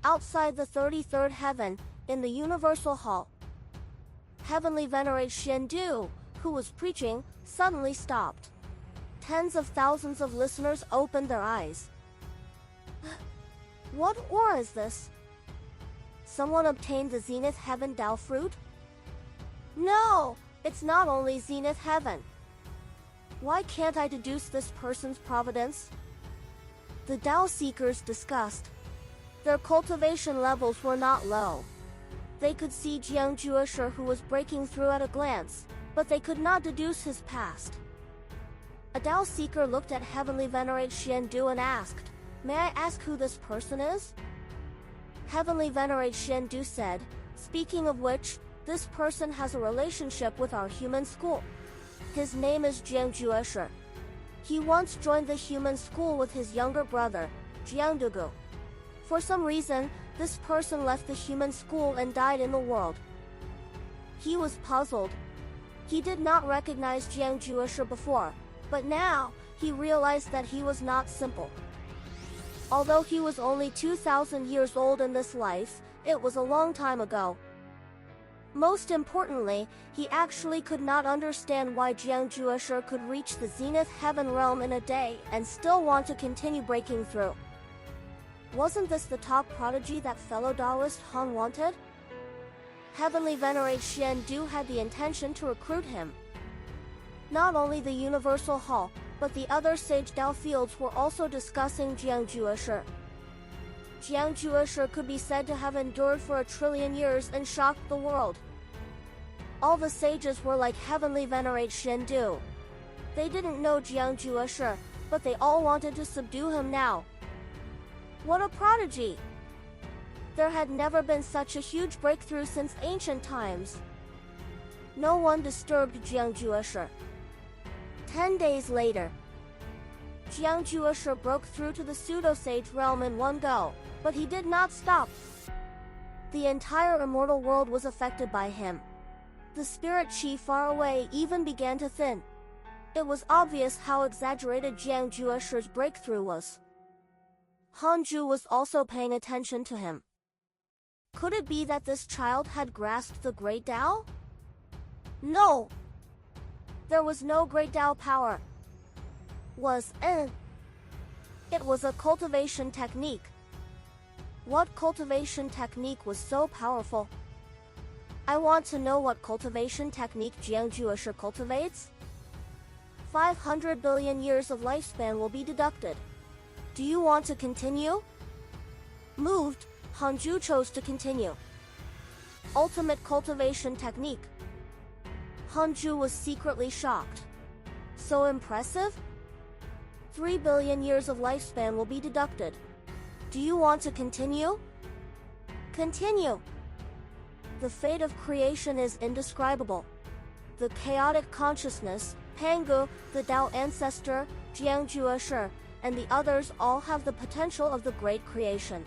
Outside the 33rd heaven, in the Universal Hall, Heavenly Venerate Xiandu, who was preaching, suddenly stopped. Tens of thousands of listeners opened their eyes. What aura is this? Someone obtained the Zenith Heaven Dao fruit? No, it's not only Zenith Heaven. Why can't I deduce this person's providence? The Dao seekers discussed. Their cultivation levels were not low. They could see Jiang Jueshe who was breaking through at a glance, but they could not deduce his past. A Dao seeker looked at Heavenly Venerate Xiandu and asked, "May I ask who this person is?" Heavenly Venerate Xiandu said, "Speaking of which, this person has a relationship with our human school. His name is Jiang Jueshe. He once joined the human school with his younger brother, Jiang Dugu. For some reason, this person left the human school and died in the world." He was puzzled. He did not recognize Jiang Jueshe before, but now, he realized that he was not simple. Although he was only 2,000 years old in this life, it was a long time ago. Most importantly, he actually could not understand why Jiang Jueshe could reach the Zenith Heaven realm in a day and still want to continue breaking through. Wasn't this the top prodigy that fellow Taoist Han wanted? Heavenly Venerate Xiandu had the intention to recruit him. Not only the Universal Hall, but the other Sage Dao fields were also discussing Jiang Jueshe. Jiang Jueshe could be said to have endured for 1 trillion years and shocked the world. All the sages were like Heavenly Venerate Xiandu. They didn't know Jiang Jueshe, but they all wanted to subdue him now. What a prodigy! There had never been such a huge breakthrough since ancient times. No one disturbed Jiang Jueshe. 10 days later, Jiang Jueshe broke through to the pseudo-sage realm in one go, but he did not stop. The entire immortal world was affected by him. The spirit chi far away even began to thin. It was obvious how exaggerated Jiang Jueshe's breakthrough was. Hanju was also paying attention to him. Could it be that this child had grasped the Great Tao? No! There was no Great Tao power. It was a cultivation technique. What cultivation technique was so powerful? I want to know what cultivation technique Jiang Jueshe cultivates. 500 billion years of lifespan will be deducted. Do you want to continue? Moved, Hanju chose to continue. Ultimate cultivation technique. Hanju was secretly shocked. So impressive? 3 billion years of lifespan will be deducted. Do you want to continue? Continue. The fate of creation is indescribable. The chaotic consciousness, Pangu, the Tao ancestor, Jiang Jueshe, and the others all have the potential of the great creation.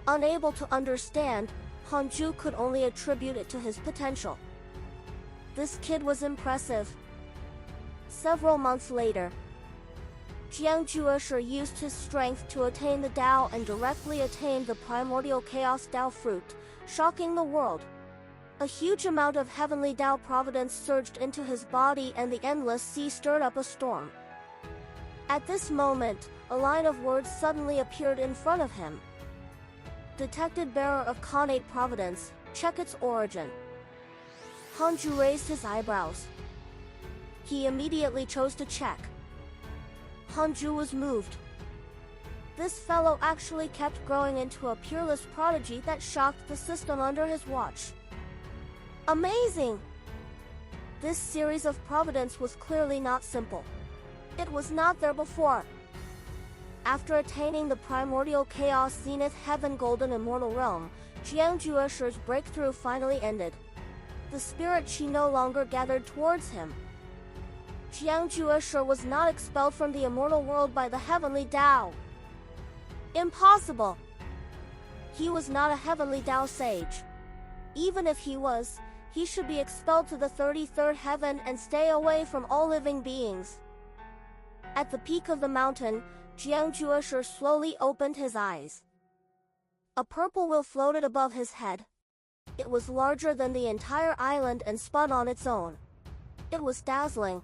Unable to understand, Hanju could only attribute it to his potential. This kid was impressive. Several months later, Jiang Jueshe used his strength to attain the Tao and directly attained the primordial chaos Tao fruit, shocking the world. A huge amount of heavenly Tao providence surged into his body and the endless sea stirred up a storm. At this moment, a line of words suddenly appeared in front of him. Detected bearer of connate providence, check its origin. Hanju raised his eyebrows. He immediately chose to check. Hanju was moved. This fellow actually kept growing into a peerless prodigy that shocked the system under his watch. Amazing! This series of providence was clearly not simple. It was not there before. After attaining the primordial chaos zenith heaven golden immortal realm, Jiang Jueshe's breakthrough finally ended. The spirit chi no longer gathered towards him. Jiang Jueshe was not expelled from the immortal world by the heavenly Tao. Impossible! He was not a heavenly Tao sage. Even if he was, he should be expelled to the 33rd heaven and stay away from all living beings. At the peak of the mountain, Jiang Jueshe slowly opened his eyes. A purple wheel floated above his head. It was larger than the entire island and spun on its own. It was dazzling.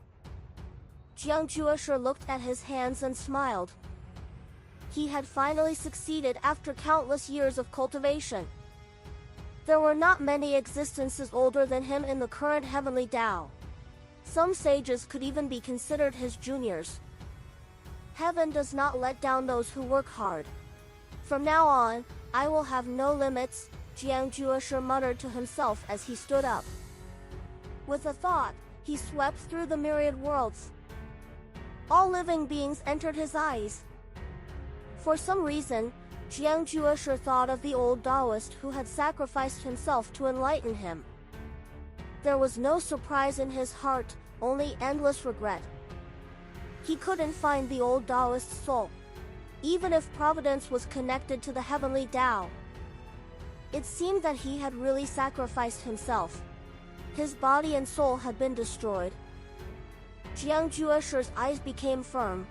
Jiangjueshe looked at his hands and smiled. He had finally succeeded after countless years of cultivation. There were not many existences older than him in the current heavenly Tao. Some sages could even be considered his juniors. Heaven does not let down those who work hard. From now on, I will have no limits, Jiangjueshe muttered to himself as he stood up. With a thought, he swept through the myriad worlds. All living beings entered his eyes. For some reason, Jiangjueshe thought of the old Taoist who had sacrificed himself to enlighten him. There was no surprise in his heart, only endless regret. He couldn't find the old Taoist soul, even if Providence was connected to the heavenly Tao. It seemed that he had really sacrificed himself. His body and soul had been destroyed. Jiangjueshe's eyes became firm.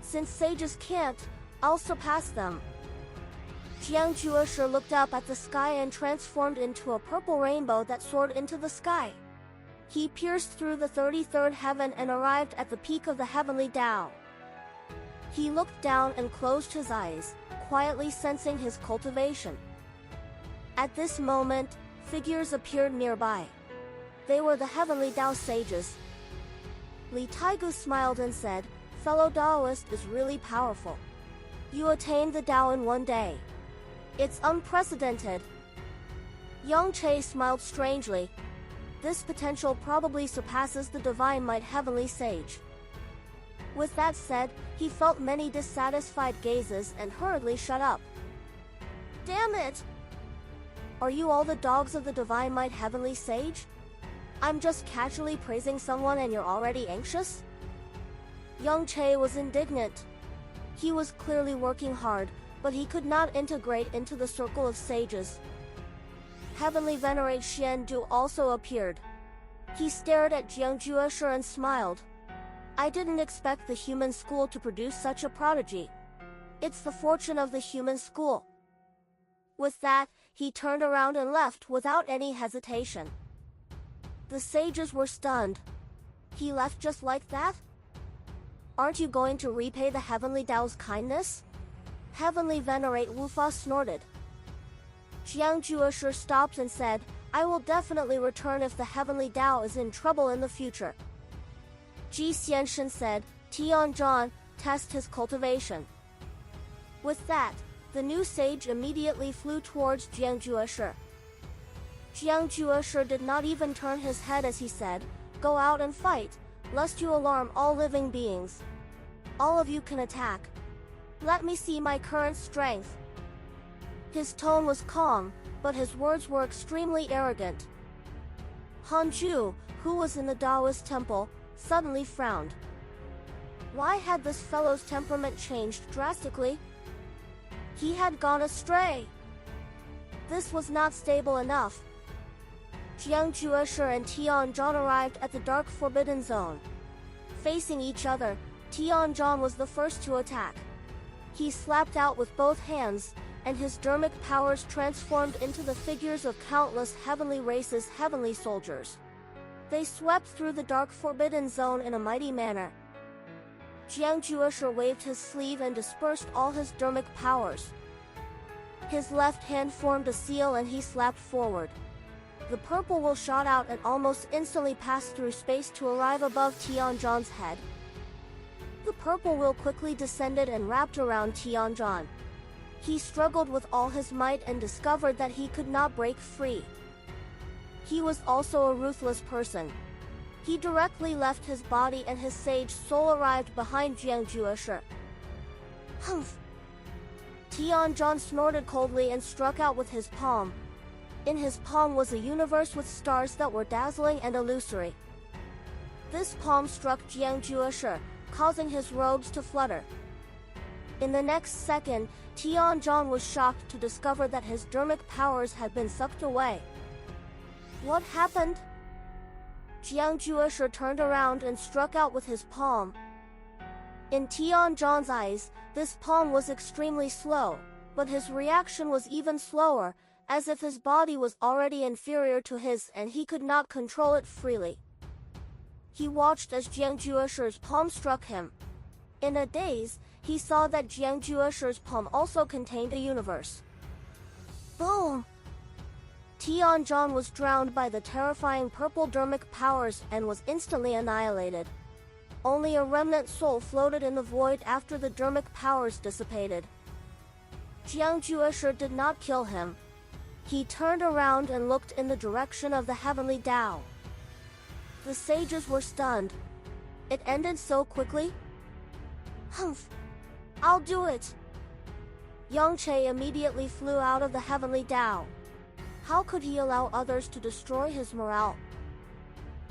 Since sages can't, I'll surpass them. Jiangjueshe looked up at the sky and transformed into a purple rainbow that soared into the sky. He pierced through the 33rd heaven and arrived at the peak of the heavenly Tao. He looked down and closed his eyes, quietly sensing his cultivation. At this moment, figures appeared nearby. They were the heavenly Tao sages. Li Taigu smiled and said, "Fellow Taoist is really powerful. You attained the Tao in one day. It's unprecedented." Yang Che smiled strangely. This potential probably surpasses the divine might heavenly sage. With that said, he felt many dissatisfied gazes and hurriedly shut up. Damn it! Are you all the dogs of the divine might heavenly sage? I'm just casually praising someone and you're already anxious? Yang Che was indignant. He was clearly working hard, but he could not integrate into the circle of sages. Heavenly Venerate Xian Du also appeared. He stared at Jiangjueshe and smiled. I didn't expect the human school to produce such a prodigy. It's the fortune of the human school. With that, he turned around and left without any hesitation. The sages were stunned. He left just like that? Aren't you going to repay the heavenly Tao's kindness? Heavenly Venerate Wufa snorted. Jiangjueshe stopped and said, I will definitely return if the heavenly Tao is in trouble in the future. Ji Xianshan said, Tianzhan, test his cultivation. With that, the new sage immediately flew towards Jiangjueshe. Jiangjueshe did not even turn his head as he said, Go out and fight, lest you alarm all living beings. All of you can attack. Let me see my current strength. His tone was calm, but his words were extremely arrogant. Han Ju, who was in the Taoist temple, suddenly frowned. Why had this fellow's temperament changed drastically? He had gone astray. This was not stable enough. Jiangjueshe and Tianzhan arrived at the dark forbidden zone. Facing each other, Tianzhan was the first to attack. He slapped out with both hands, and his dermic powers transformed into the figures of countless heavenly races, heavenly soldiers. They swept through the dark forbidden zone in a mighty manner. Jiangjueshe waved his sleeve and dispersed all his dermic powers. His left hand formed a seal and he slapped forward. The purple will shot out and almost instantly passed through space to arrive above Tianzhan's head. The purple wheel quickly descended and wrapped around Tianzhan. He struggled with all his might and discovered that he could not break free. He was also a ruthless person. He directly left his body and his sage soul arrived behind Jiangjueshe. Humph! Tianzhan snorted coldly and struck out with his palm. In his palm was a universe with stars that were dazzling and illusory. This palm struck Jiangjueshe, causing his robes to flutter. In the next second, Tianzhan was shocked to discover that his dermic powers had been sucked away. What happened? Jiangjueshe turned around and struck out with his palm. In Tianzhan's eyes, this palm was extremely slow. but his reaction was even slower, as if his body was already inferior to his and he could not control it freely. He watched as Jiang Jueshi's palm struck him. In a daze, he saw that Jiang Jueshi's palm also contained a universe. Boom! Tianzhan was drowned by the terrifying purple dermic powers and was instantly annihilated. Only a remnant soul floated in the void after the dermic powers dissipated. Jiang Jueshi did not kill him. He turned around and looked in the direction of the heavenly Tao. The sages were stunned. It ended so quickly? Humph! I'll do it! Yang Che immediately flew out of the heavenly Tao. How could he allow others to destroy his morale?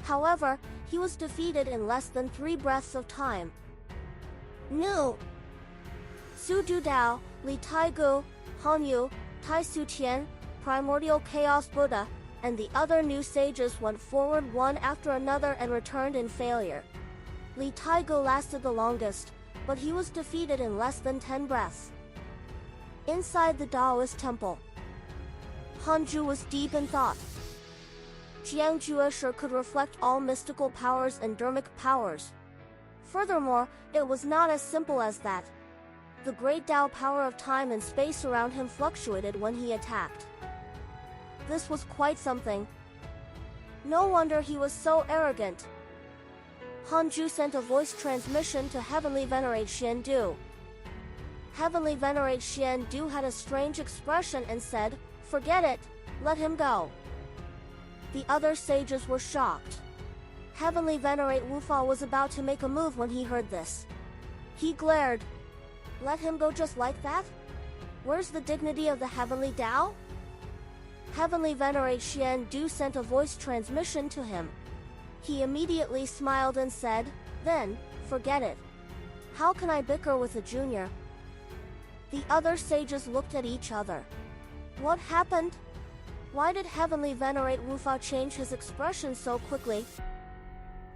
However, he was defeated in less than 3 breaths of time. No! Su Du Dao, Li Taigu, Han Yu, Tai Su Tian, Primordial Chaos Buddha, and the other new sages went forward one after another and returned in failure. Li Taigu lasted the longest, but he was defeated in less than 10 breaths. Inside the Taoist temple, Hanju was deep in thought. Jiang Jueshi could reflect all mystical powers and dermic powers. Furthermore, it was not as simple as that. The great Tao power of time and space around him fluctuated when he attacked. This was quite something. No wonder he was so arrogant. Hanju sent a voice transmission to Heavenly Venerate Xiandu. Heavenly Venerate Xiandu had a strange expression and said, "Forget it, let him go." The other sages were shocked. Heavenly Venerate Wufa was about to make a move when he heard this. He glared. Let him go just like that? Where's the dignity of the Heavenly Tao? Heavenly Venerate Xiandu sent a voice transmission to him. He immediately smiled and said, "Then, forget it. How can I bicker with a junior?" The other sages looked at each other. What happened? Why did Heavenly Venerate Wufa change his expression so quickly?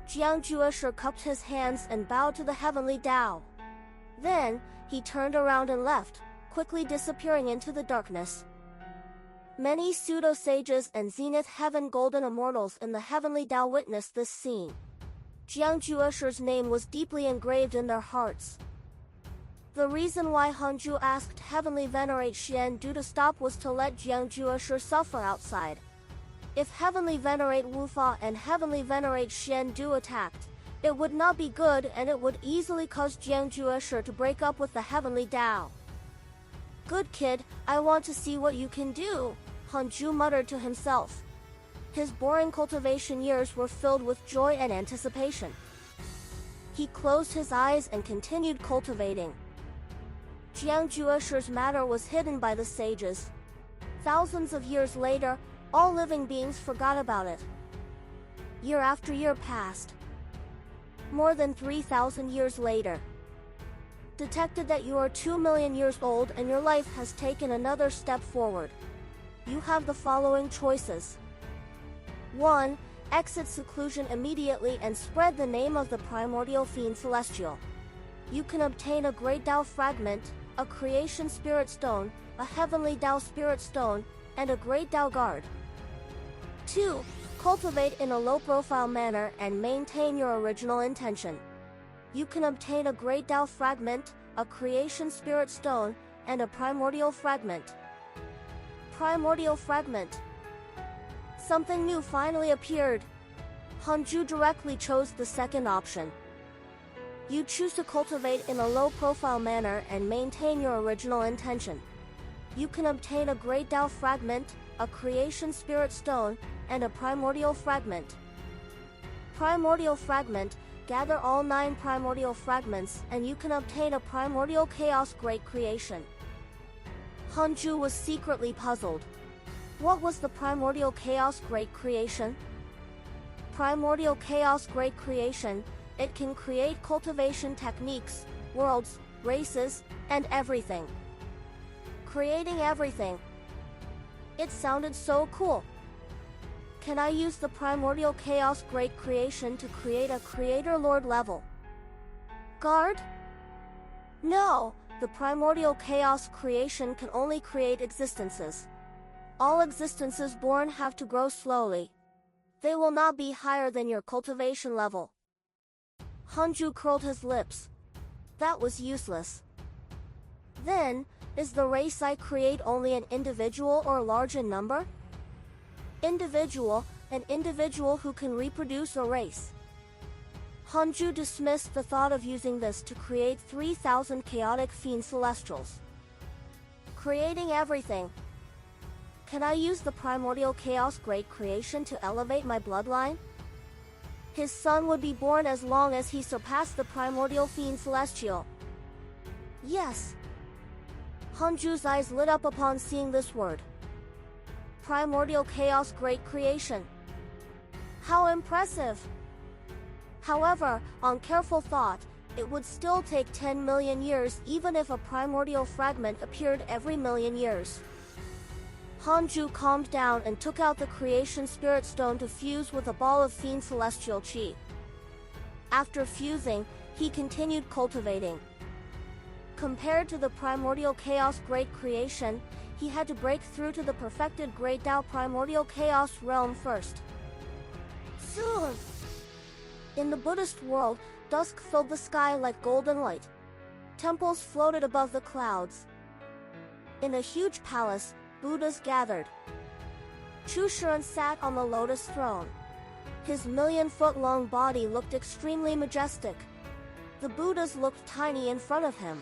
Jiang Jueshi cupped his hands and bowed to the Heavenly Tao. Then, he turned around and left, quickly disappearing into the darkness. Many pseudo-sages and Zenith Heaven Golden Immortals in the Heavenly Tao witnessed this scene. Jiang Jueshi's name was deeply engraved in their hearts. The reason why Hanju asked Heavenly Venerate Xiandu to stop was to let Jiang Jueshi suffer outside. If Heavenly Venerate Wufa and Heavenly Venerate Xiandu attacked, it would not be good and it would easily cause Jiang Jueshi to break up with the Heavenly Tao. Good kid, I want to see what you can do, Hanju muttered to himself. His boring cultivation years were filled with joy and anticipation. He closed his eyes and continued cultivating. Jiang Jueshi's matter was hidden by the sages. Thousands of years later, all living beings forgot about it. Year after year passed. More than 3,000 years later. Detected that you are 2 million years old and your life has taken another step forward. You have the following choices. 1. Exit seclusion immediately and spread the name of the primordial fiend celestial. You can obtain a great Tao fragment, a creation spirit stone, a heavenly Tao spirit stone, and a great Tao guard. 2. Cultivate in a low-profile manner and maintain your original intention. You can obtain a great Tao fragment, a creation spirit stone, and a primordial fragment. Primordial fragment. Something new finally appeared. Hanju directly chose the second option. You choose to cultivate in a low-profile manner and maintain your original intention. You can obtain a great Tao fragment, a creation spirit stone, and a primordial fragment. Primordial fragment. Gather all 9 primordial fragments and you can obtain a primordial chaos great creation. Hanju was secretly puzzled. What was the primordial chaos great creation? Primordial chaos great creation. It can create cultivation techniques, worlds, races, and everything. Creating everything. It sounded so cool. Can I use the primordial chaos great creation to create a creator lord level guard? No, the primordial chaos creation can only create existences. All existences born have to grow slowly. They will not be higher than your cultivation level. Hanju curled his lips. That was useless. Then, is the race I create only an individual or large in number? Individual, an individual who can reproduce a race. Hanju dismissed the thought of using this to create 3,000 chaotic fiend celestials. Creating everything. Can I use the primordial chaos great creation to elevate my bloodline? His son would be born as long as he surpassed the primordial fiend celestial. Yes. Hanju's eyes lit up upon seeing this word. Primordial chaos great creation. How impressive! However, on careful thought, it would still take 10 million years even if a primordial fragment appeared every million years. Hanju calmed down and took out the creation spirit stone to fuse with a ball of fiend celestial chi. After fusing, he continued cultivating. Compared to the primordial chaos great creation, he had to break through to the perfected great Tao primordial chaos realm first. Soon! In the Buddhist world, dusk filled the sky like golden light. Temples floated above the clouds. In a huge palace, Buddhas gathered. Chpter sat on the lotus throne. His million-foot-long body looked extremely majestic. The Buddhas looked tiny in front of him.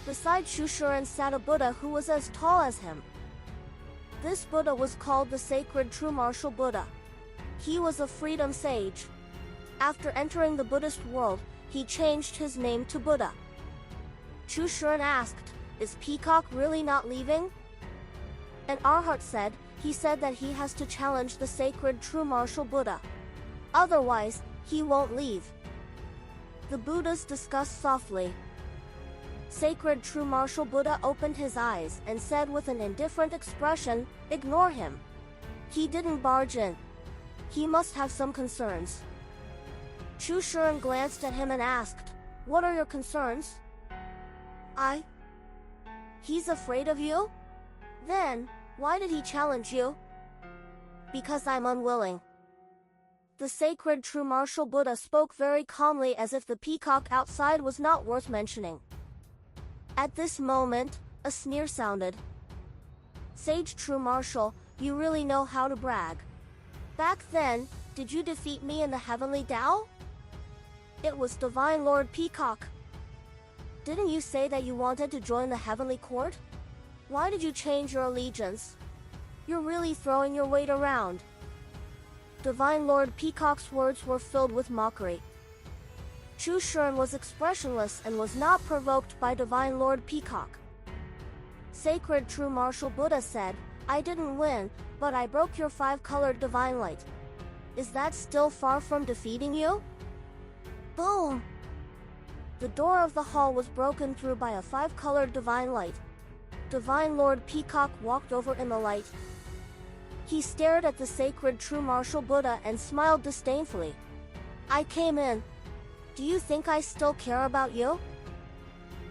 Beside Chpter sat a Buddha who was as tall as him. This Buddha was called the Sacred True Martial Buddha. He was a freedom sage. After entering the Buddhist world, he changed his name to Buddha. Chpter asked, "Is Peacock really not leaving?" And Arhat said, he said that he has to challenge the Sacred True Martial Buddha. Otherwise, he won't leave. The Buddhas discussed softly. Sacred True Martial Buddha opened his eyes and said with an indifferent expression, "Ignore him. He didn't barge in. He must have some concerns." Chpter glanced at him and asked, "What are your concerns?" He's afraid of you? Then, why did he challenge you? Because I'm unwilling. The Sacred True Martial Buddha spoke very calmly as if the peacock outside was not worth mentioning. At this moment, a sneer sounded. "Sage True Martial, you really know how to brag. Back then, did you defeat me in the Heavenly Tao?" It was Divine Lord Peacock. "Didn't you say that you wanted to join the Heavenly Court? Why did you change your allegiance? You're really throwing your weight around." Divine Lord Peacock's words were filled with mockery. Chpter was expressionless and was not provoked by Divine Lord Peacock. Sacred True Martial Buddha said, "I didn't win, but I broke your five-colored divine light. Is that still far from defeating you?" Boom! The door of the hall was broken through by a five-colored divine light. Divine Lord Peacock walked over in the light. He stared at the Sacred True Martial Buddha and smiled disdainfully. "I came in. Do you think I still care about you?"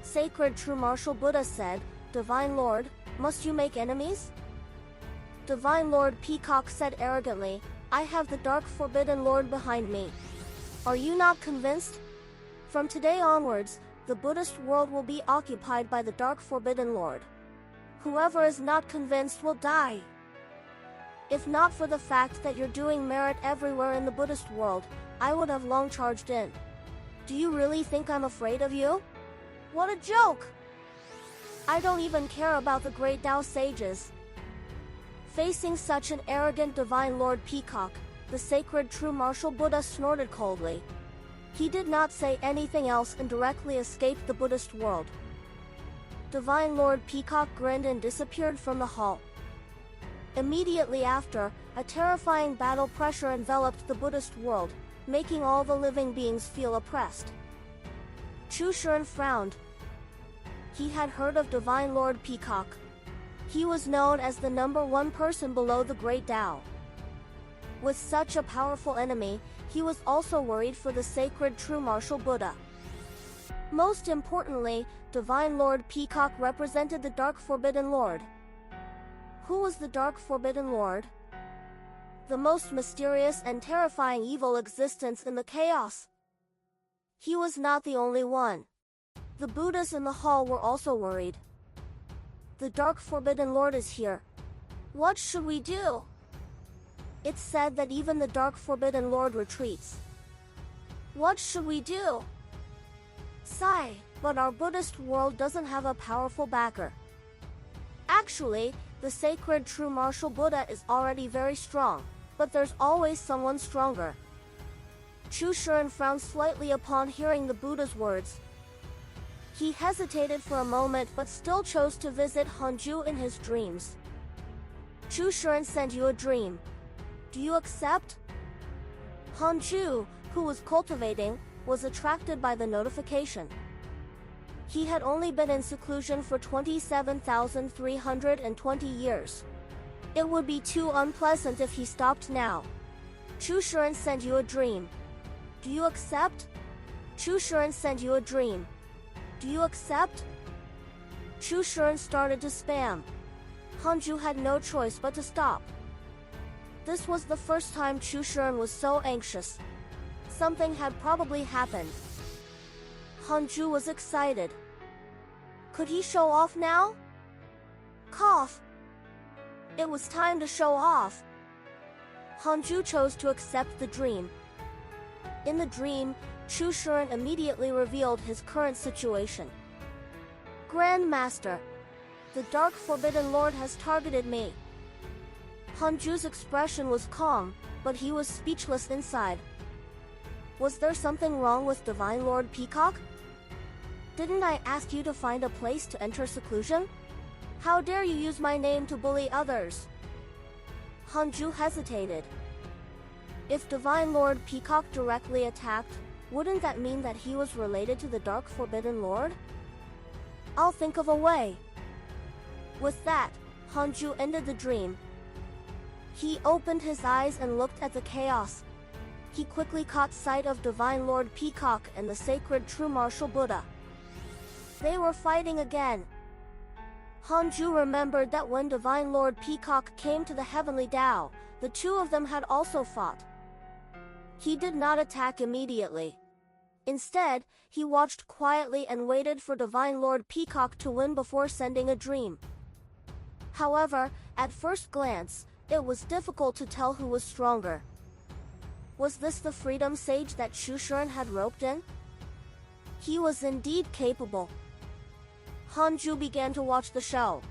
Sacred True Martial Buddha said, "Divine Lord, must you make enemies?" Divine Lord Peacock said arrogantly, "I have the Dark Forbidden Lord behind me. Are you not convinced? From today onwards, the Buddhist world will be occupied by the Dark Forbidden Lord. Whoever is not convinced will die. If not for the fact that you're doing merit everywhere in the Buddhist world, I would have long charged in. Do you really think I'm afraid of you? What a joke! I don't even care about the great Tao sages." Facing such an arrogant Divine Lord Peacock, the Sacred True Martial Buddha snorted coldly. He did not say anything else and directly escaped the Buddhist world. Divine Lord Peacock grinned and disappeared from the hall. Immediately after, a terrifying battle pressure enveloped the Buddhist world, making all the living beings feel oppressed. Chpter frowned. He had heard of Divine Lord Peacock. He was known as the #1 person below the Great Tao. With such a powerful enemy, he was also worried for the Sacred True Martial Buddha. Most importantly, Divine Lord Peacock represented the Dark Forbidden Lord. Who was the Dark Forbidden Lord? The most mysterious and terrifying evil existence in the chaos. He was not the only one. The Buddhas in the hall were also worried. The Dark Forbidden Lord is here. What should we do? It's said that even the Dark Forbidden Lord retreats. What should we do? Sigh, but our Buddhist world doesn't have a powerful backer. Actually, the sacred true martial Buddha is already very strong, but there's always someone stronger. Chpter frowned slightly upon hearing the Buddha's words. He hesitated for a moment but still chose to visit Hanju in his dreams. Chpter sent you a dream. Do you accept? Hanju, who was cultivating, was attracted by the notification. He had only been in seclusion for 27,320 years. It would be too unpleasant if he stopped now. Chpter sent you a dream. Do you accept? Chpter sent you a dream. Do you accept? Chpter started to spam. Hanju had no choice but to stop. This was the first time Chpter was so anxious. Something had probably happened. Hanju was excited. Could he show off now? Cough. It was time to show off. Hanju chose to accept the dream. In the dream, Chpter immediately revealed his current situation. Grand Master, the Dark Forbidden Lord has targeted me. Hanju's expression was calm, but he was speechless inside. Was there something wrong with Divine Lord Peacock? Didn't I ask you to find a place to enter seclusion? How dare you use my name to bully others? Hanju hesitated. If Divine Lord Peacock directly attacked, wouldn't that mean that he was related to the Dark Forbidden Lord? I'll think of a way. With that, Hanju ended the dream. He opened his eyes and looked at the chaos. He quickly caught sight of Divine Lord Peacock and the sacred true martial Buddha. They were fighting again. Hanju remembered that when Divine Lord Peacock came to the Heavenly Tao, the two of them had also fought. He did not attack immediately. Instead, he watched quietly and waited for Divine Lord Peacock to win before sending a dream. However, at first glance, it was difficult to tell who was stronger. Was this the freedom sage that Chpter had roped in? He was indeed capable. Hanju began to watch the show.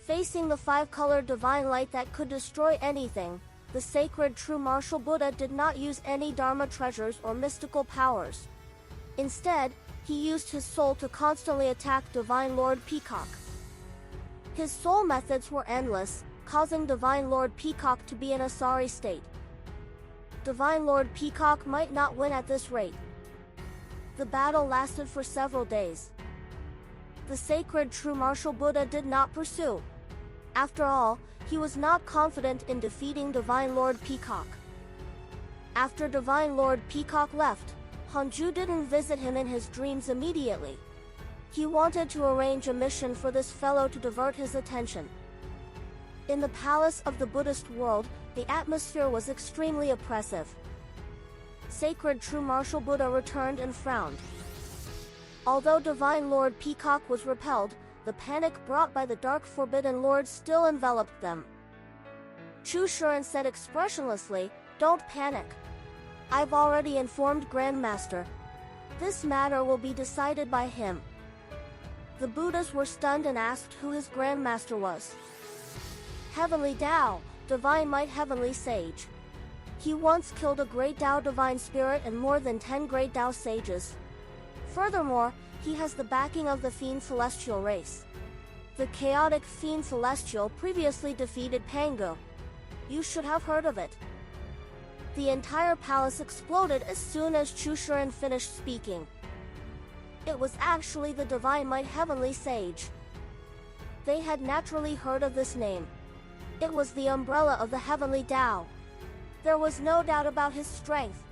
Facing the five-colored divine light that could destroy anything, the sacred true martial Buddha did not use any Dharma treasures or mystical powers. Instead, he used his soul to constantly attack Divine Lord Peacock. His soul methods were endless, causing Divine Lord Peacock to be in a sorry state. Divine Lord Peacock might not win at this rate. The battle lasted for several days. The sacred true martial Buddha did not pursue. After all, he was not confident in defeating Divine Lord Peacock. After Divine Lord Peacock left, Hanju didn't visit him in his dreams immediately. He wanted to arrange a mission for this fellow to divert his attention. In the palace of the Buddhist world, the atmosphere was extremely oppressive. Sacred true martial Buddha returned and frowned. Although Divine Lord Peacock was repelled, the panic brought by the Dark Forbidden Lord still enveloped them. Chpter said expressionlessly, "Don't panic. I've already informed Grandmaster. This matter will be decided by him." The Buddhas were stunned and asked who his Grandmaster was. Heavenly Tao, Divine Might Heavenly Sage. He once killed a great Tao Divine Spirit and more than 10 great Tao sages. Furthermore, he has the backing of the Fiend Celestial race. The chaotic Fiend Celestial previously defeated Pangu. You should have heard of it. The entire palace exploded as soon as Chpter finished speaking. It was actually the Divine Might Heavenly Sage. They had naturally heard of this name. It was the umbrella of the Heavenly Tao. There was no doubt about his strength.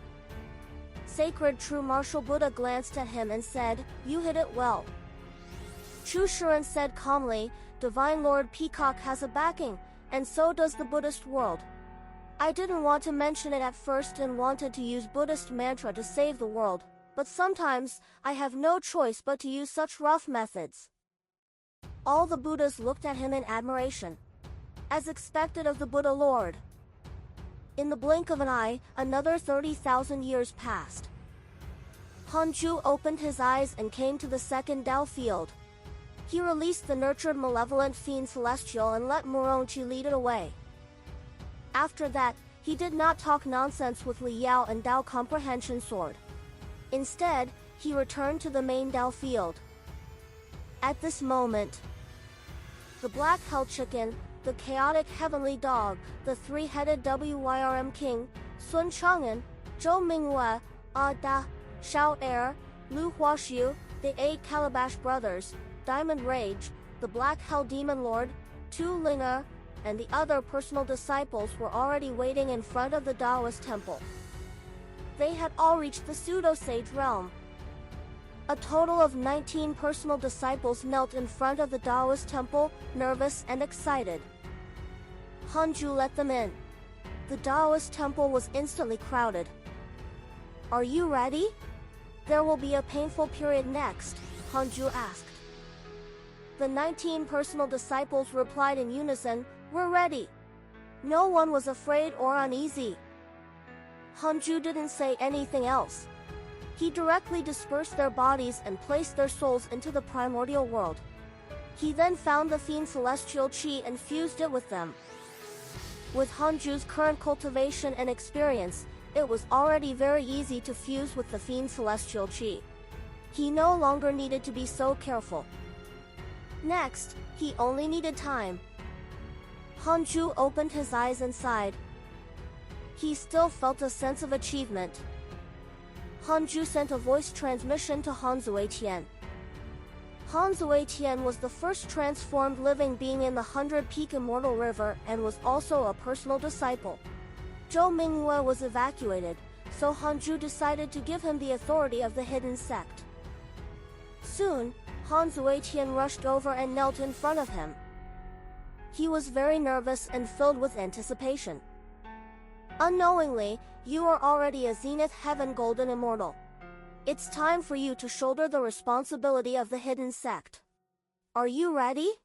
Sacred True Martial Buddha glanced at him and said, "You hit it well." Chushuren said calmly, "Divine Lord Peacock has a backing, and so does the Buddhist world. I didn't want to mention it at first and wanted to use Buddhist mantra to save the world, but sometimes I have no choice but to use such rough methods." All the Buddhas looked at him in admiration, as expected of the Buddha Lord. In the blink of an eye, another 30,000 years passed. Hanju opened his eyes and came to the second Tao field. He released the nurtured malevolent fiend Celestial and let Moronchi lead it away. After that, he did not talk nonsense with Li Yao and Tao Comprehension Sword. Instead, he returned to the main Tao field. At this moment, the Black Hell Chicken, the Chaotic Heavenly Dog, the Three-Headed Wyrm King, Sun Chang'an, Zhou Minghua, Da, Shao Er, Lu Huaxiu, the 8 Calabash Brothers, Diamond Rage, the Black Hell Demon Lord, Tu Linga, and the other personal disciples were already waiting in front of the Taoist temple. They had all reached the pseudo-sage realm. A total of 19 personal disciples knelt in front of the Taoist temple, nervous and excited. Hanju let them in. The Taoist temple was instantly crowded. "Are you ready? There will be a painful period next," Hanju asked. The 19 personal disciples replied in unison, "We're ready." No one was afraid or uneasy. Hanju didn't say anything else. He directly dispersed their bodies and placed their souls into the primordial world. He then found the fiend celestial chi and fused it with them. With Hanju's current cultivation and experience, it was already very easy to fuse with the fiend celestial chi. He no longer needed to be so careful. Next, he only needed time. Hanju opened his eyes and sighed. He still felt a sense of achievement. Hanju sent a voice transmission to Hanzue Tian. Hanzue Tian was the first transformed living being in the 100-peak Immortal River and was also a personal disciple. Zhou Minghua was evacuated, so Hanju decided to give him the authority of the hidden sect. Soon, Hanzue Tian rushed over and knelt in front of him. He was very nervous and filled with anticipation. "Unknowingly, you are already a Zenith Heaven Golden Immortal. It's time for you to shoulder the responsibility of the hidden sect. Are you ready?"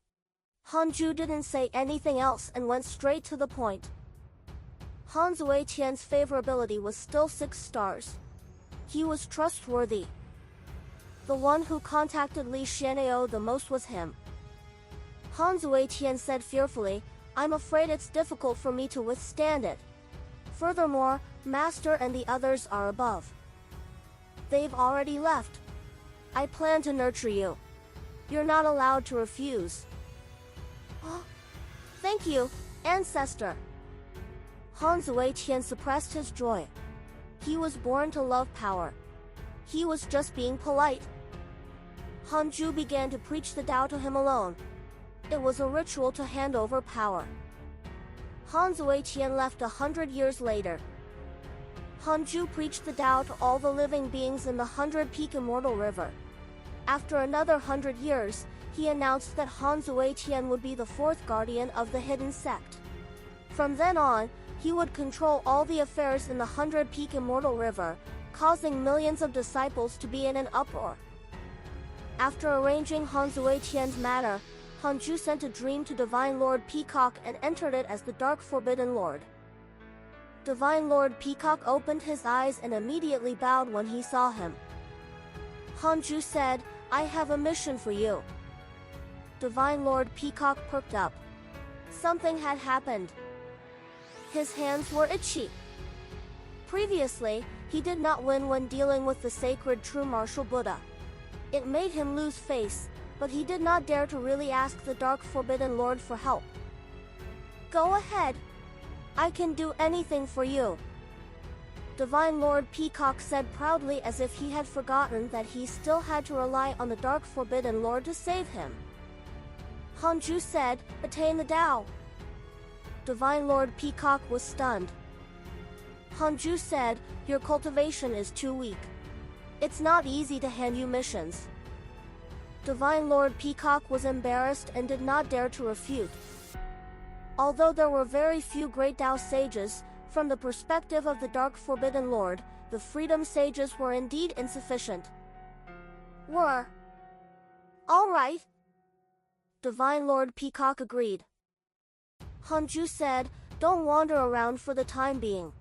Hanju didn't say anything else and went straight to the point. Hanzue Tian's favorability was still 6 stars. He was trustworthy. The one who contacted Li Xianao the most was him. Hanzue Tian said fearfully, "I'm afraid it's difficult for me to withstand it. Furthermore, Master and the others are above. They've already left. I plan to nurture you. You're not allowed to refuse." "Oh, thank you, Ancestor." Hanzue Tian suppressed his joy. He was born to love power. He was just being polite. Hanju began to preach the Tao to him alone. It was a ritual to hand over power. Hanzue Tian left 100 years later. Hanju preached the Tao to all the living beings in the 100-peak Immortal River. After another 100 years, he announced that Hanzue Tian would be the 4th guardian of the hidden sect. From then on, he would control all the affairs in the 100-peak Immortal River, causing millions of disciples to be in an uproar. After arranging Hanzue Tian's matter, Hanju sent a dream to Divine Lord Peacock and entered it as the Dark Forbidden Lord. Divine Lord Peacock opened his eyes and immediately bowed when he saw him. Hanju said, "I have a mission for you." Divine Lord Peacock perked up. Something had happened. His hands were itchy. Previously, he did not win when dealing with the sacred true martial Buddha. It made him lose face, but he did not dare to really ask the Dark Forbidden Lord for help. "Go ahead. I can do anything for you," Divine Lord Peacock said proudly, as if he had forgotten that he still had to rely on the Dark Forbidden Lord to save him. Hanju said, "Attain the Tao." Divine Lord Peacock was stunned. Hanju said, your cultivation is too weak. It's not easy to hand you missions. Divine Lord Peacock was embarrassed and did not dare to refute. Although there were very few great Tao sages, from the perspective of the Dark Forbidden Lord, the Freedom sages were indeed insufficient. Were. All right. Divine Lord Peacock agreed. Hanju said, don't wander around for the time being.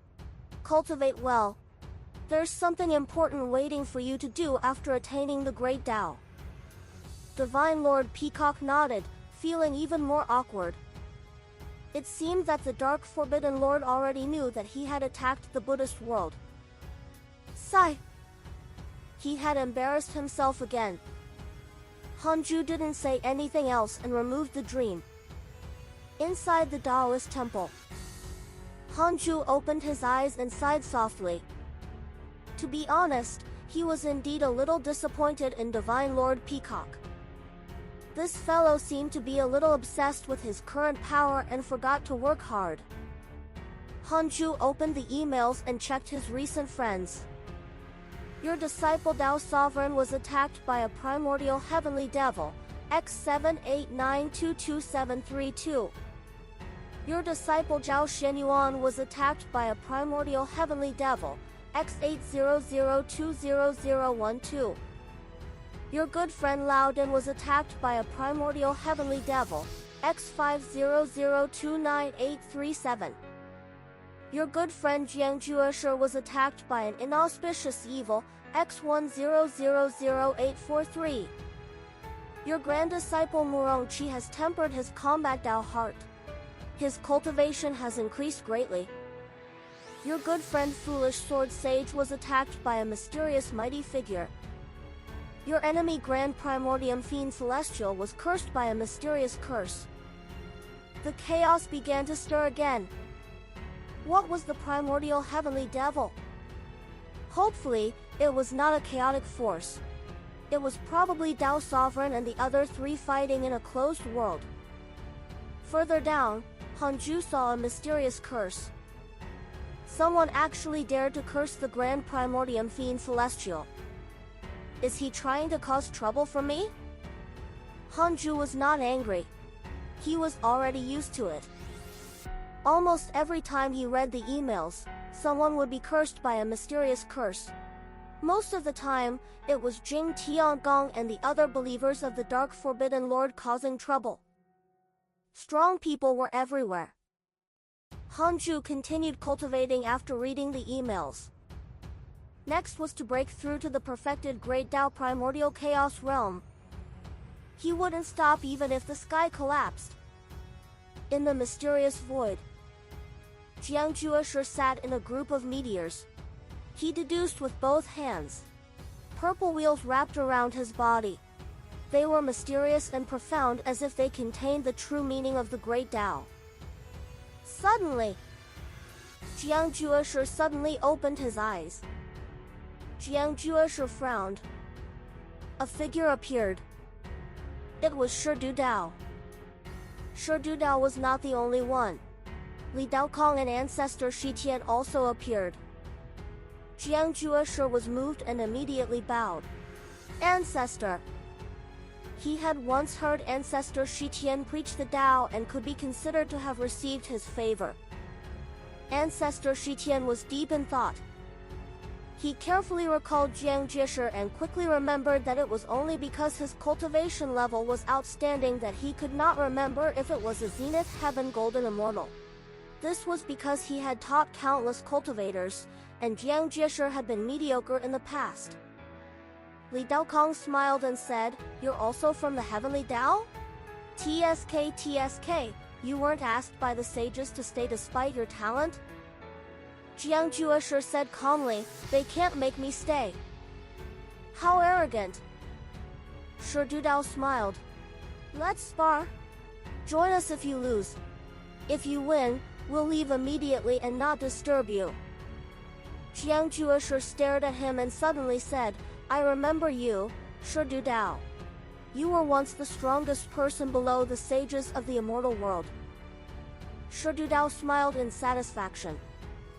Cultivate well. There's something important waiting for you to do after attaining the Great Tao. Divine Lord Peacock nodded, feeling even more awkward. It seemed that the Dark Forbidden Lord already knew that he had attacked the Buddhist world. Sigh. He had embarrassed himself again. Hanju didn't say anything else and removed the dream. Inside the Taoist temple, Hanju opened his eyes and sighed softly. To be honest, he was indeed a little disappointed in Divine Lord Peacock. This fellow seemed to be a little obsessed with his current power and forgot to work hard. Hanju opened the emails and checked his recent friends. Your disciple Tao Sovereign was attacked by a primordial heavenly devil, X78922732. Your disciple Zhao Xinyuan was attacked by a primordial heavenly devil, X800200012. Your good friend Lao Din was attacked by a primordial heavenly devil, X50029837. Your good friend Jiang Juesher was attacked by an inauspicious evil, X10000843. Your grand disciple Murong Qi has tempered his combat Tao heart. His cultivation has increased greatly. Your good friend Foolish Sword Sage was attacked by a mysterious mighty figure. Your enemy Grand Primordium Fiend Celestial was cursed by a mysterious curse. The chaos began to stir again. What was the primordial heavenly devil? Hopefully, it was not a chaotic force. It was probably Tao Sovereign and the other three fighting in a closed world. Further down, Hanju saw a mysterious curse. Someone actually dared to curse the Grand Primordium Fiend Celestial. Is he trying to cause trouble for me? Hanju was not angry. He was already used to it. Almost every time he read the emails, someone would be cursed by a mysterious curse. Most of the time, it was Jing Tiangong and the other believers of the Dark Forbidden Lord causing trouble. Strong people were everywhere. Hanju continued cultivating after reading the emails. Next was to break through to the perfected Great Tao Primordial Chaos Realm. He wouldn't stop even if the sky collapsed. In the mysterious void, Jiang Juesher sat in a group of meteors. He deduced with both hands. Purple wheels wrapped around his body. They were mysterious and profound as if they contained the true meaning of the Great Tao. Suddenly, Jiang Juesher suddenly opened his eyes. Jiang Juesher frowned. A figure appeared. It was Shi Dao. Shi Dao was not the only one. Li Daokong and ancestor Shi Tian also appeared. Jiang Juesher was moved and immediately bowed. Ancestor. He had once heard ancestor Shi Tian preach the Tao and could be considered to have received his favor. Ancestor Shi Tian was deep in thought. He carefully recalled Jiang Juesher and quickly remembered that it was only because his cultivation level was outstanding that he could not remember if it was a Zenith Heaven Golden Immortal. This was because he had taught countless cultivators, and Jiang Juesher had been mediocre in the past. Li Daokong smiled and said, "You're also from the Heavenly Tao? TSK, you weren't asked by the sages to stay despite your talent?" Jiang Juesher said calmly, "They can't make me stay." How arrogant. Shi Dao smiled. "Let's spar. Join us if you lose. If you win, we'll leave immediately and not disturb you." Jiang Juesher stared at him and suddenly said, "I remember you, Shi Dao. You were once the strongest person below the sages of the immortal world." Shi Dao smiled in satisfaction.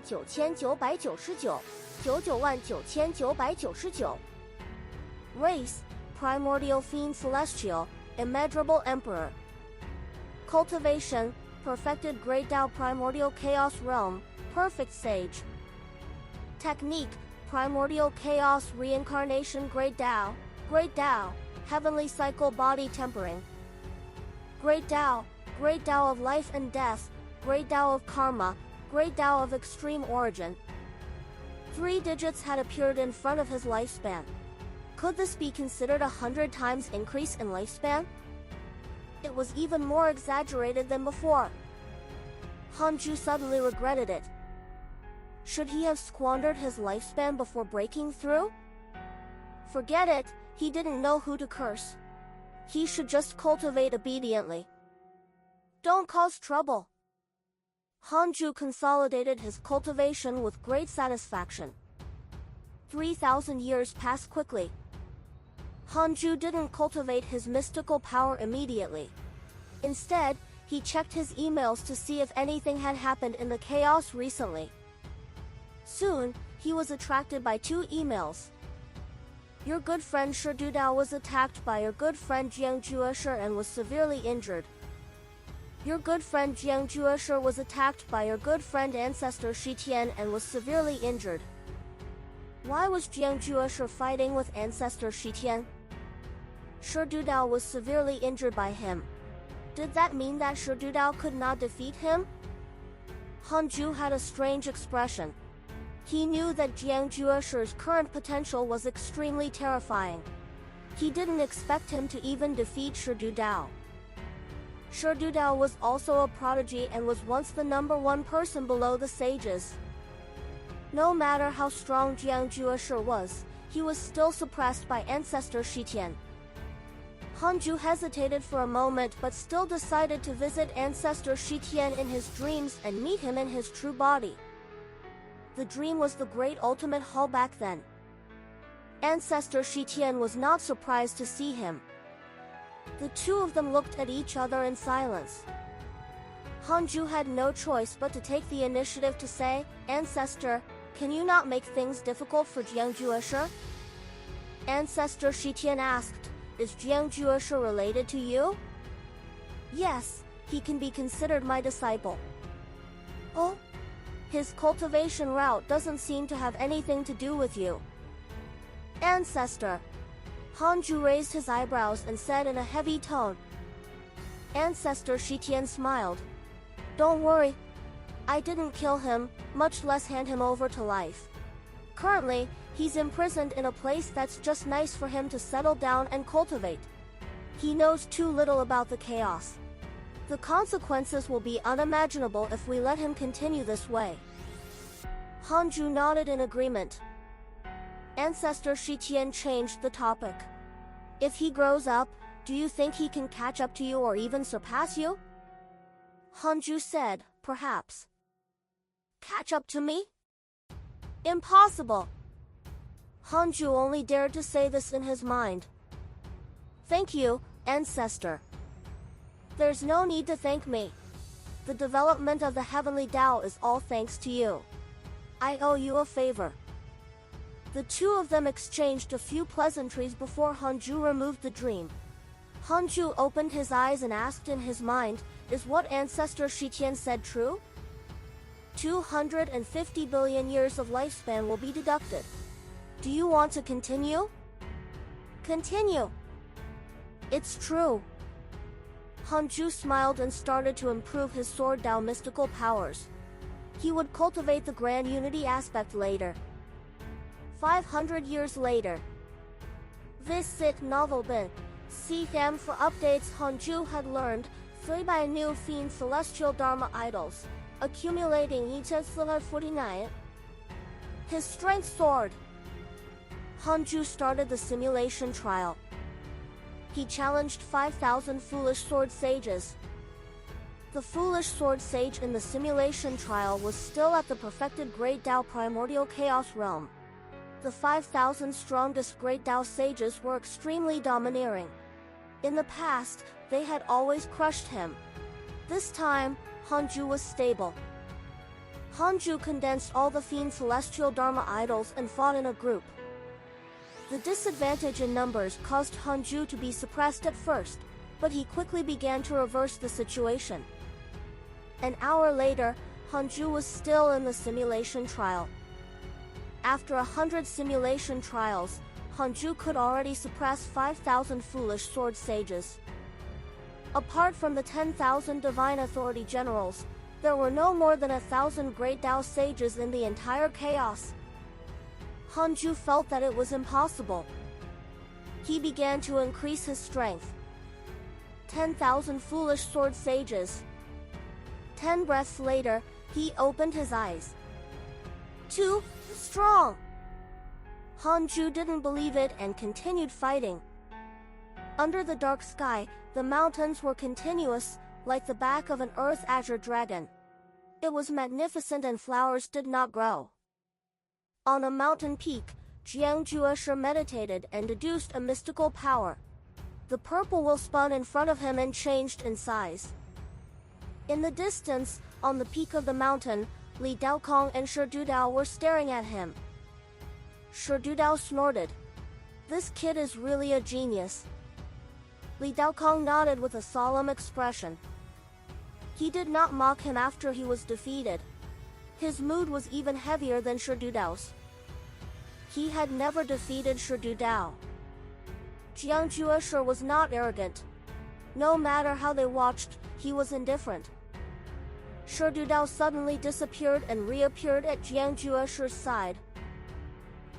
99,999，99,999。Race, primordial fiend celestial, immeasurable emperor. Cultivation, perfected great Tao primordial chaos realm, perfect sage. Technique, primordial chaos reincarnation great Tao, heavenly cycle body tempering. Great Tao of life and death, great Tao of karma, great Tao of extreme origin. 3 digits had appeared in front of his lifespan. Could this be considered 100 times increase in lifespan? It was even more exaggerated than before. Hanju suddenly regretted it. Should he have squandered his lifespan before breaking through? Forget it, he didn't know who to curse. He should just cultivate obediently. Don't cause trouble. Hanju consolidated his cultivation with great satisfaction. 3,000 years passed quickly. Hanju didn't cultivate his mystical power immediately. Instead, he checked his emails to see if anything had happened in the chaos recently. Soon, he was attracted by 2 emails. Your good friend Sherdudao was attacked by your good friend Jiangjuesher and was severely injured. Your good friend Jiangjuesher was attacked by your good friend ancestor Shitian and was severely injured. Why was Jiangjuesher fighting with ancestor Shitian? Sherdudao was severely injured by him. Did that mean that Sherdudao could not defeat him? Hanju had a strange expression. He knew that Jiangjuesher's current potential was extremely terrifying. He didn't expect him to even defeat Sherdudao. Sherdudao was also a prodigy and was once the #1 person below the sages. No matter how strong Jiangjuesher was, he was still suppressed by ancestor Shitian. Hanju hesitated for a moment but still decided to visit ancestor Shitian in his dreams and meet him in his true body. The dream was the great ultimate hall back then. Ancestor Shitian was not surprised to see him. The 2 of them looked at each other in silence. Hanju had no choice but to take the initiative to say, Ancestor, can you not make things difficult for Jiangjuesher? Ancestor Shitian asked, Is Jiangjuesher related to you? Yes, he can be considered my disciple. Oh? His cultivation route doesn't seem to have anything to do with you. Ancestor. Hanju raised his eyebrows and said in a heavy tone. Ancestor Shitian smiled. Don't worry. I didn't kill him, much less hand him over to life. Currently, he's imprisoned in a place that's just nice for him to settle down and cultivate. He knows too little about the chaos. The consequences will be unimaginable if we let him continue this way. Hanju nodded in agreement. Ancestor Shitian changed the topic. If he grows up, do you think he can catch up to you or even surpass you? Hanju said, perhaps. Catch up to me? Impossible. Hanju only dared to say this in his mind. Thank you, Ancestor. There's no need to thank me. The development of the heavenly Tao is all thanks to you. I owe you a favor. The two of them exchanged a few pleasantries before Hanju removed the dream. Hanju opened his eyes and asked in his mind, is what Ancestor Shitian said true? 250 billion years of lifespan will be deducted. Do you want to continue? Continue. It's true. Hanju smiled and started to improve his sword Dao mystical powers. He would cultivate the grand unity aspect later. 500 years later. Visit Novel Bin. See them for updates. Hanju had learned 3 by new fiend celestial Dharma idols, accumulating each as 49. His strength soared. Hanju started the simulation trial. He challenged 5,000 foolish sword sages. The foolish sword sage in the simulation trial was still at the perfected Great Tao primordial chaos realm. The 5,000 strongest Great Tao sages were extremely domineering. In the past, they had always crushed him. This time, Hanju was stable. Hanju condensed all the fiend celestial Dharma idols and fought in a group. The disadvantage in numbers caused Hanju to be suppressed at first, but he quickly began to reverse the situation. An hour later, Hanju was still in the simulation trial. After 100 simulation trials, Hanju could already suppress 5,000 foolish sword sages. Apart from the 10,000 divine authority generals, there were no more than 1,000 great Tao sages in the entire chaos. Hanju felt that it was impossible. He began to increase his strength. 10,000 foolish sword sages. 10 breaths later, he opened his eyes. Too strong. Hanju didn't believe it and continued fighting. Under the dark sky, the mountains were continuous, like the back of an earth azure dragon. It was magnificent and flowers did not grow. On a mountain peak, Jiangjuesher meditated and deduced a mystical power. The purple will spun in front of him and changed in size. In the distance, on the peak of the mountain, Li Daokong and Shi Dudao were staring at him. Shi Dudao snorted. This kid is really a genius. Li Daokong nodded with a solemn expression. He did not mock him after he was defeated. His mood was even heavier than Shi Dudao's. He had never defeated Shi Dudao. Jiangjuesher was not arrogant. No matter how they watched, he was indifferent. Shi Dudao suddenly disappeared and reappeared at Jiangjuesher's side.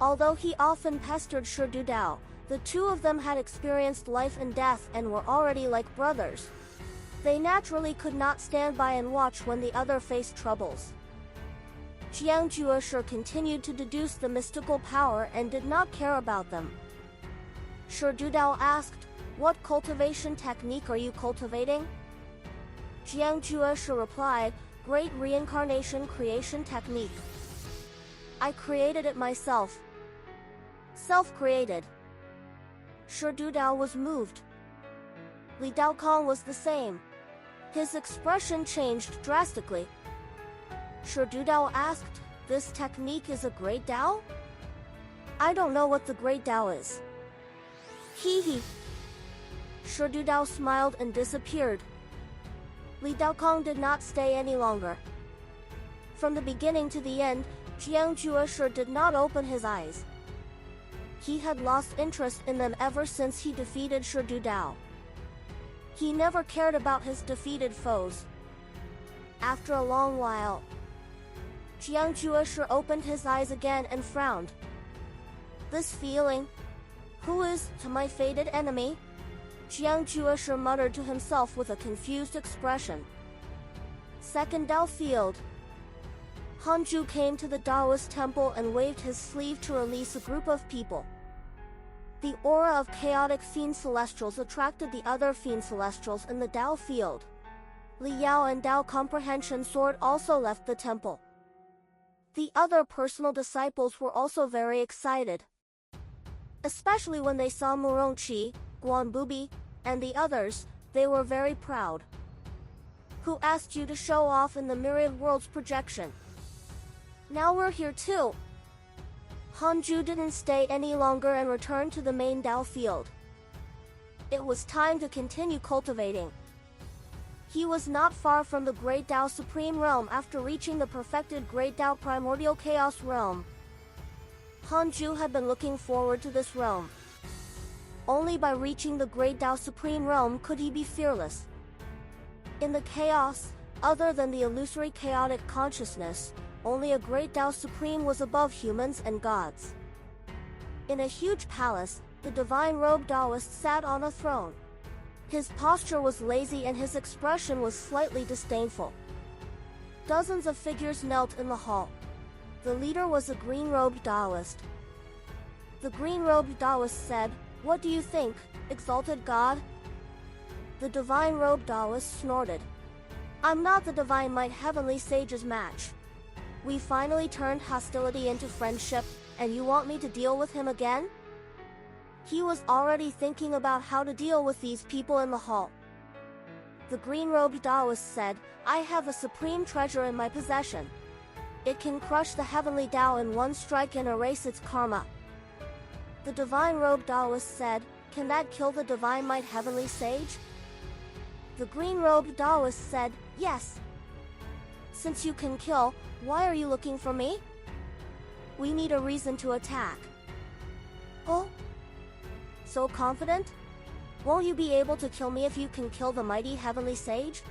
Although he often pestered Shi Dudao, the two of them had experienced life and death and were already like brothers. They naturally could not stand by and watch when the other faced troubles. Jiangjuesher continued to deduce the mystical power and did not care about them. Shi Dudao asked, "What cultivation technique are you cultivating?" Jiangjuesher replied, "Great reincarnation creation technique. I created it myself." Self-created. Shi Dudao was moved. Li Daokong was the same. His expression changed drastically. Shi Dudao asked, "This technique is a great Tao?" "I don't know what the great Tao is." Hee hee. Shi Dudao smiled and disappeared. Li Daokong did not stay any longer. From the beginning to the end, Jiangjuesher did not open his eyes. He had lost interest in them ever since he defeated Shi Dudao. He never cared about his defeated foes. After a long while, choses opened his eyes again and frowned. This feeling, who is to my fated enemy? choses muttered to himself with a confused expression. Second Dao Field. Hanju came to the Taoist temple and waved his sleeve to release a group of people. The aura of chaotic fiend celestials attracted the other fiend celestials in the Dao field. Li Yao and Dao Comprehension Sword also left the temple. The other personal disciples were also very excited, especially when they saw Murongqi, Guanbubi, and the others. They were very proud. Who asked you to show off in the Myriad Worlds projection? Now we're here too. Hanju didn't stay any longer and returned to the main Dao field. It was time to continue cultivating. He was not far from the Great Dao Supreme Realm after reaching the perfected Great Dao Primordial Chaos Realm. Hanju had been looking forward to this realm. Only by reaching the Great Dao Supreme Realm could he be fearless. In the chaos, other than the illusory chaotic consciousness, only a Great Dao Supreme was above humans and gods. In a huge palace, the divine robed Taoist sat on a throne. His posture was lazy and his expression was slightly disdainful. Dozens of figures knelt in the hall. The leader was a green-robed Taoist. The green-robed Taoist said, "What do you think, exalted God?" The divine robed Taoist snorted. "I'm not the divine might heavenly sage's match. We finally turned hostility into friendship, and you want me to deal with him again?" He was already thinking about how to deal with these people in the hall. The green-robed Taoist said, "I have a supreme treasure in my possession. It can crush the heavenly Tao in one strike and erase its karma." The divine-robed Taoist said, "Can that kill the divine might heavenly sage?" The green-robed Taoist said, "Yes. Since you can kill, why are you looking for me? We need a reason to attack." "Oh? So confident? Won't you be able to kill me if you can kill the mighty heavenly sage?"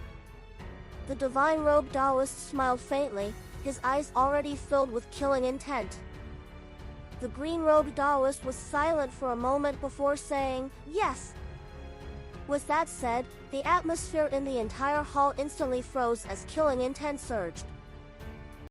The divine-robed Taoist smiled faintly, his eyes already filled with killing intent. The green-robed Taoist was silent for a moment before saying, "Yes." With that said, the atmosphere in the entire hall instantly froze as killing intent surged.